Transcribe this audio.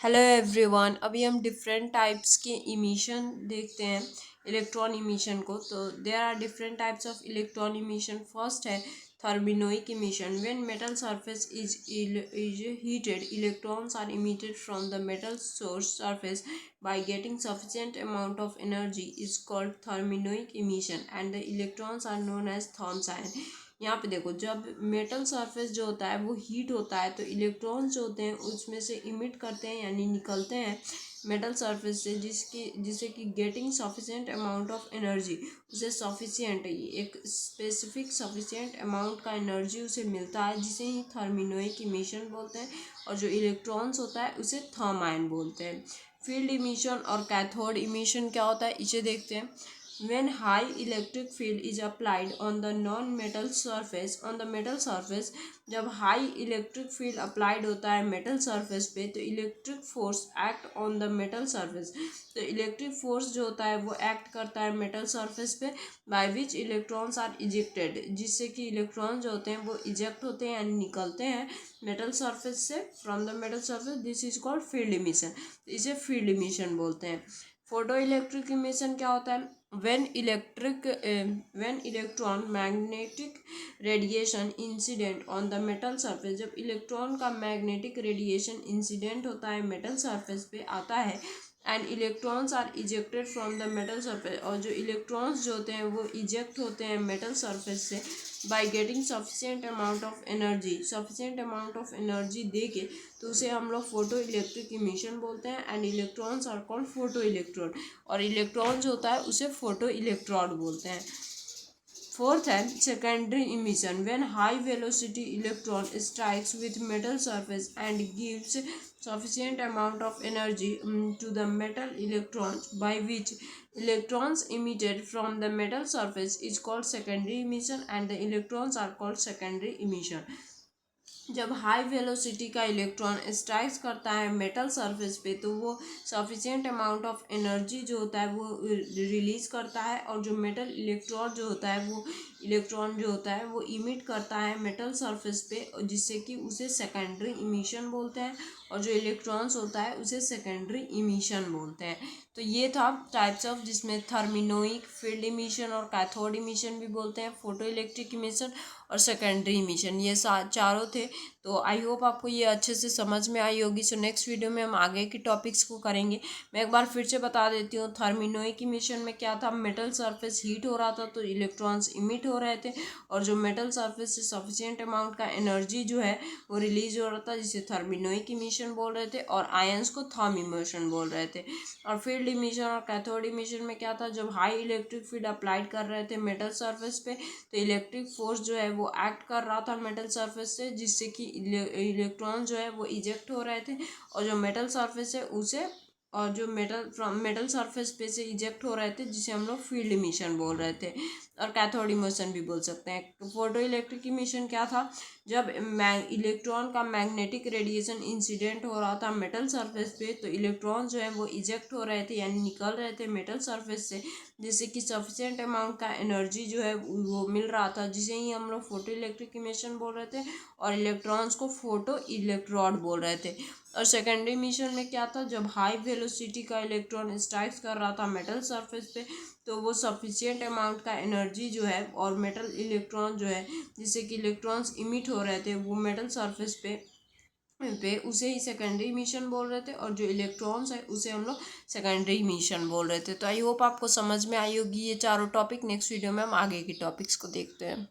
Hello everyone. अभी हम different types के इमिशन देखते हैं, इलेक्ट्रॉन इमिशन को। तो there are different types of electron emission. First है thermionic emission. When metal surface is heated, electrons are emitted from the metal source surface by getting sufficient amount of energy is called thermionic emission and the electrons are known as thermions. यहाँ पे देखो, जब metal surface जो होता है वो heat होता है तो इलेक्ट्रॉन्स जो होते हैं उसमें से इमिट करते हैं यानी निकलते हैं मेटल सरफेस से, जिसे कि getting sufficient amount of energy, उसे सफिशिएंट एक स्पेसिफिक सफिशिएंट अमाउंट का एनर्जी उसे मिलता है, जिसे ही थर्मिनोइक इमिशन बोलते हैं। और जो इलेक्ट्रॉन्स होता है उसे थर्म आयन बोलते हैं। फील्ड इमिशन और कैथोड इमिशन क्या होता है इसे देखते हैं। When high electric field is applied on the non-metal surface, on the metal surface, जब हाई इलेक्ट्रिक फील्ड अप्लाइड होता है मेटल सरफेस पे तो electric force act on the metal surface. तो इलेक्ट्रिक फोर्स जो होता है वो एक्ट करता है मेटल सरफेस पे, by which electrons are ejected, जिससे कि इलेक्ट्रॉन जो होते हैं वो इजेक्ट होते हैं यानी निकलते हैं मेटल सरफेस से, from the metal surface. This is called field emission. इसे फील्ड इमिशन बोलते हैं। फोटो इलेक्ट्रिक इमिशन क्या होता है? when electron magnetic radiation incident on the metal surface, जब इलेक्ट्रॉन का मैग्नेटिक रेडिएशन इंसिडेंट होता है मेटल सरफेस पे आता है, and electrons are ejected from the metal surface, और जो इलेक्ट्रॉन्स जो होते हैं वो इजेक्ट होते हैं मेटल सरफेस से by getting sufficient amount of energy, sufficient amount of energy दे के, तो उसे हम लोग फोटो इलेक्ट्रिक इमिशन बोलते हैं। And electrons are called photoelectron, और इलेक्ट्रॉन जो होता है उसे फोटो इलेक्ट्रॉन बोलते हैं। फोर्थ है secondary emission. When high velocity electron strikes with metal surface and gives sufficient amount of energy to the metal electrons, by which electrons emitted from the metal surface is called secondary emission and the electrons are called secondary emission। जब high velocity का electron strikes करता है metal surface पे तो वो sufficient amount of energy जो होता है वो रिलीज करता है, और जो मेटल इलेक्ट्रॉन जो होता है वो इलेक्ट्रॉन जो होता है वो इमिट करता है मेटल सरफेस पे, जिससे कि उसे सेकेंडरी इमिशन बोलते हैं। और जो इलेक्ट्रॉन्स होता है उसे सेकेंडरी इमिशन बोलते हैं। तो ये था टाइप्स ऑफ, जिसमें थर्मिनोइक, फील्ड इमिशन और कैथोड इमिशन भी बोलते हैं, फोटो इलेक्ट्रिक इमिशन और सेकेंडरी इमिशन, ये चारों थे। तो आई होप आपको ये अच्छे से समझ में आई होगी। सो नेक्स्ट वीडियो में हम आगे की टॉपिक्स को करेंगे। मैं एक बार फिर से बता देती हूँ, थर्मिनोइक इमिशन में क्या था, मेटल सरफेस हीट हो रहा था तो इलेक्ट्रॉन्स इमिट हो रहे थे, और जो मेटल सरफेस से सफिशिएंट अमाउंट का एनर्जी जो है वो रिलीज हो रहा था, जिसे थर्मिनोइक इमिशन बोल रहे थे, और आयंस को थर्म इमिशन बोल रहे थे। और फील्ड इमिशन और कैथोड इमिशन में क्या था, जब हाई इलेक्ट्रिक फील्ड अप्लाइड कर रहे थे मेटल सरफेस पे तो इलेक्ट्रिक फोर्स जो है वो एक्ट कर रहा था मेटल सरफेस से, जिससे कि इलेक्ट्रॉन जो है वो इजेक्ट हो रहे थे, और जो मेटल सरफेस है उसे, और जो मेटल फ्रॉम मेटल सरफेस पे से इजेक्ट हो रहे थे, जिसे हम लोग फील्ड इमिशन बोल रहे थे, और कैथोड इमिशन भी बोल सकते हैं। फोटो इलेक्ट्रिक इमिशन क्या था, जब इलेक्ट्रॉन का मैग्नेटिक रेडिएशन इंसिडेंट हो रहा था मेटल सरफेस पे तो इलेक्ट्रॉन जो है वो इजेक्ट हो रहे थे यानी निकल रहे थे मेटल सरफेस से, जिससे कि सफिशिएंट अमाउंट का एनर्जी जो है वो मिल रहा था, जिसे ही हम लोग फोटो इलेक्ट्रिक इमिशन बोल रहे थे, और इलेक्ट्रॉन्स को फोटो इलेक्ट्रॉड बोल रहे थे। और सेकेंडरी इमिशन में क्या था, जब हाई वेलोसिटी का इलेक्ट्रॉन स्ट्राइक्स कर रहा था मेटल सरफेस पे तो वो सफिशिएंट अमाउंट का एनर्जी जो है, और मेटल इलेक्ट्रॉन जो है जिससे कि इलेक्ट्रॉन्स इमिट हो रहे थे वो मेटल सरफेस पे उसे ही सेकेंडरी इमिशन बोल रहे थे, और जो इलेक्ट्रॉन्स है उसे हम लोग सेकेंडरी इमिशन बोल रहे थे। तो आई होप आपको समझ में आई होगी ये चारों टॉपिक। नेक्स्ट वीडियो में हम आगे की टॉपिक्स को देखते हैं।